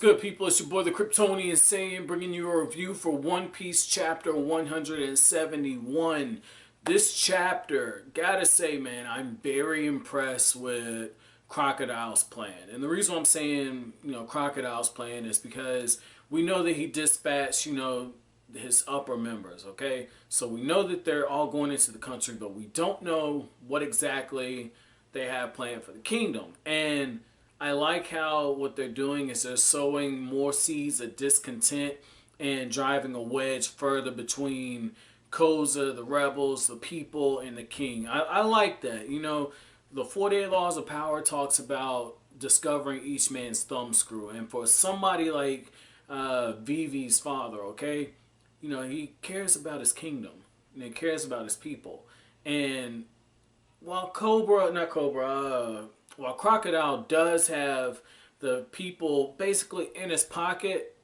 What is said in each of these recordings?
good, people? It's your boy the Kryptonian saying, bringing you a review for One Piece chapter 171. This chapter, gotta say, man, I'm very impressed with Crocodile's plan. And the reason I'm saying, Crocodile's plan is because we know that he dispatched, his upper members, okay? So we know that they're all going into the country, but we don't know what exactly they have planned for the kingdom. And I like how what they're doing is they're sowing more seeds of discontent and driving a wedge further between Koza, the rebels, the people, and the king. I like that. The 48 Laws of Power talks about discovering each man's thumb screw. And for somebody like Vivi's father, okay, he cares about his kingdom and he cares about his people. And while while Crocodile does have the people basically in his pocket,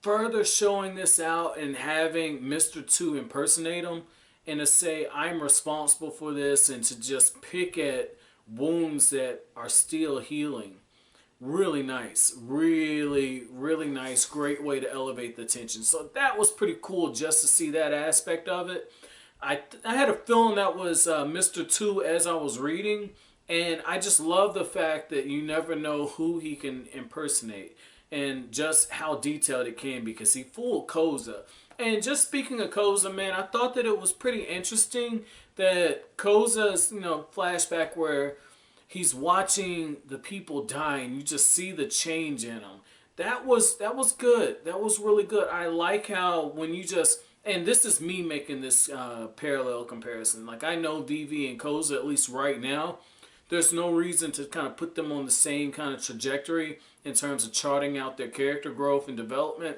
further showing this out and having Mr. 2 impersonate him and to say, I'm responsible for this, and to just pick at wounds that are still healing. Really nice. Really, really nice. Great way to elevate the tension. So that was pretty cool just to see that aspect of it. I had a feeling that was Mr. 2 as I was reading. And I just love the fact that you never know who he can impersonate and just how detailed it can be, because he fooled Koza. And just speaking of Koza, man, I thought that it was pretty interesting that Koza's, flashback where he's watching the people die and you just see the change in him. That was good. That was really good. I like how when you just, and this is me making this parallel comparison. Like, I know Vivi and Koza, at least right now, there's no reason to kind of put them on the same kind of trajectory in terms of charting out their character growth and development.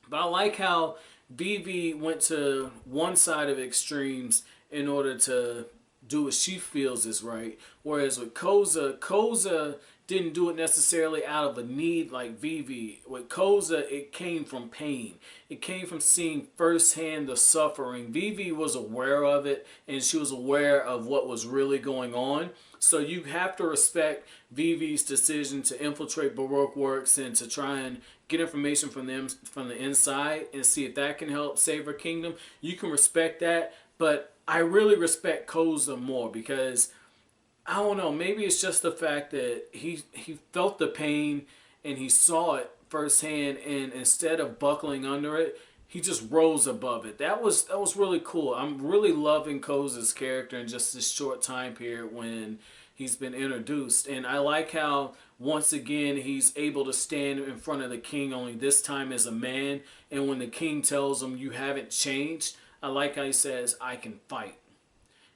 But I like how Vivi went to one side of extremes in order to do what she feels is right. Whereas with Koza didn't do it necessarily out of a need like Vivi. With Koza, it came from pain. It came from seeing firsthand the suffering. Vivi was aware of it, and she was aware of what was really going on. So you have to respect Vivi's decision to infiltrate Baroque Works and to try and get information from them from the inside and see if that can help save her kingdom. You can respect that, but I really respect Koza more because, I don't know, maybe it's just the fact that he felt the pain and he saw it firsthand, and instead of buckling under it, he just rose above it. That was really cool. I'm really loving Koza's character in just this short time period when he's been introduced. And I like how once again he's able to stand in front of the king, only this time as a man. And when the king tells him, you haven't changed, I like how he says, I can fight.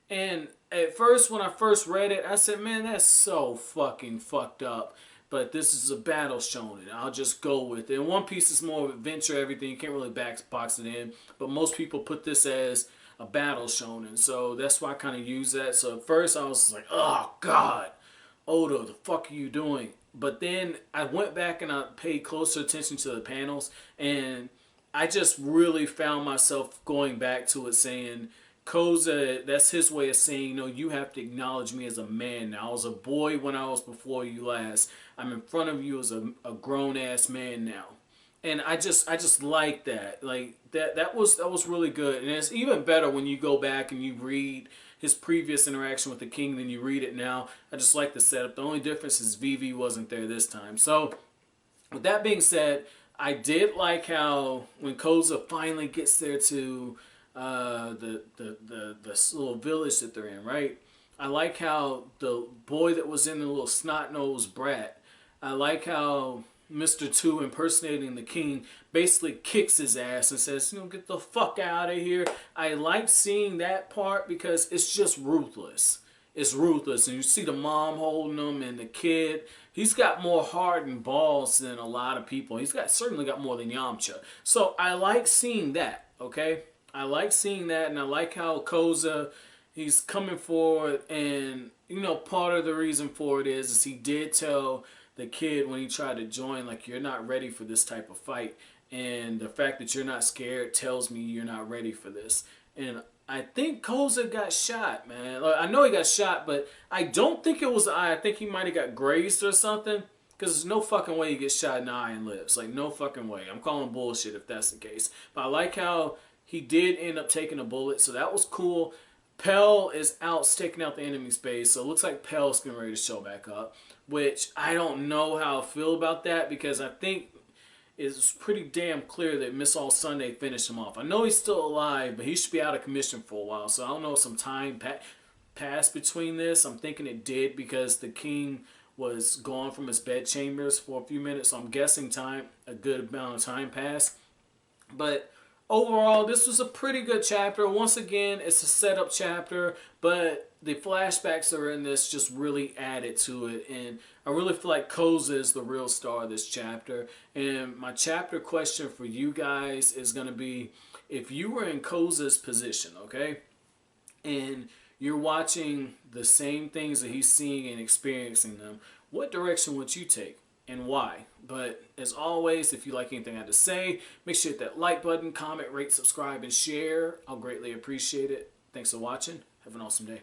And at first, when I first read it, I said, man, that's so fucking fucked up. But this is a battle shonen. I'll just go with it. And One Piece is more of adventure, everything. You can't really box it in. But most people put this as a battle shonen. So that's why I kind of use that. So at first, I was like, oh, God. Oda, the fuck are you doing? But then I went back and I paid closer attention to the panels. And I just really found myself going back to it saying, Koza, that's his way of saying, you have to acknowledge me as a man now. I was a boy when I was before you last. I'm in front of you as a grown-ass man now. And I just like that. Like, that was really good. And it's even better when you go back and you read his previous interaction with the king than you read it now. I just like the setup. The only difference is Vivi wasn't there this time. So, with that being said, I did like how when Koza finally gets there to the little village that they're in, right? I like how the boy that was in the little snot-nosed brat, I like how Mr. 2 impersonating the king basically kicks his ass and says, get the fuck out of here. I like seeing that part because it's just ruthless. It's ruthless. And you see the mom holding him and the kid. He's got more heart and balls than a lot of people. He's certainly got more than Yamcha. So I like seeing that, okay? I like seeing that, and I like how Koza, he's coming forward, and, part of the reason for it is he did tell the kid when he tried to join, like, you're not ready for this type of fight, and the fact that you're not scared tells me you're not ready for this. And I think Koza got shot, man. I know he got shot, but I don't think it was the eye. I think he might have got grazed or something. Because there's no fucking way he gets shot in the eye and lives. Like, no fucking way. I'm calling bullshit if that's the case. But I like how he did end up taking a bullet, so that was cool. Pell is out staking out the enemy's base, so it looks like Pell's getting ready to show back up. Which, I don't know how I feel about that, because I think it's pretty damn clear that Miss All Sunday finished him off. I know he's still alive, but he should be out of commission for a while, so I don't know if some time passed between this. I'm thinking it did, because the king was gone from his bedchambers for a few minutes, so I'm guessing a good amount of time passed. But overall, this was a pretty good chapter. Once again, it's a setup chapter, but the flashbacks that are in this just really added to it. And I really feel like Koza is the real star of this chapter. And my chapter question for you guys is going to be, if you were in Koza's position, okay, and you're watching the same things that he's seeing and experiencing them, what direction would you take and why? But as always, if you like anything I had to say, make sure you hit that like button, comment, rate, subscribe, and share. I'll greatly appreciate it. Thanks for watching. Have an awesome day.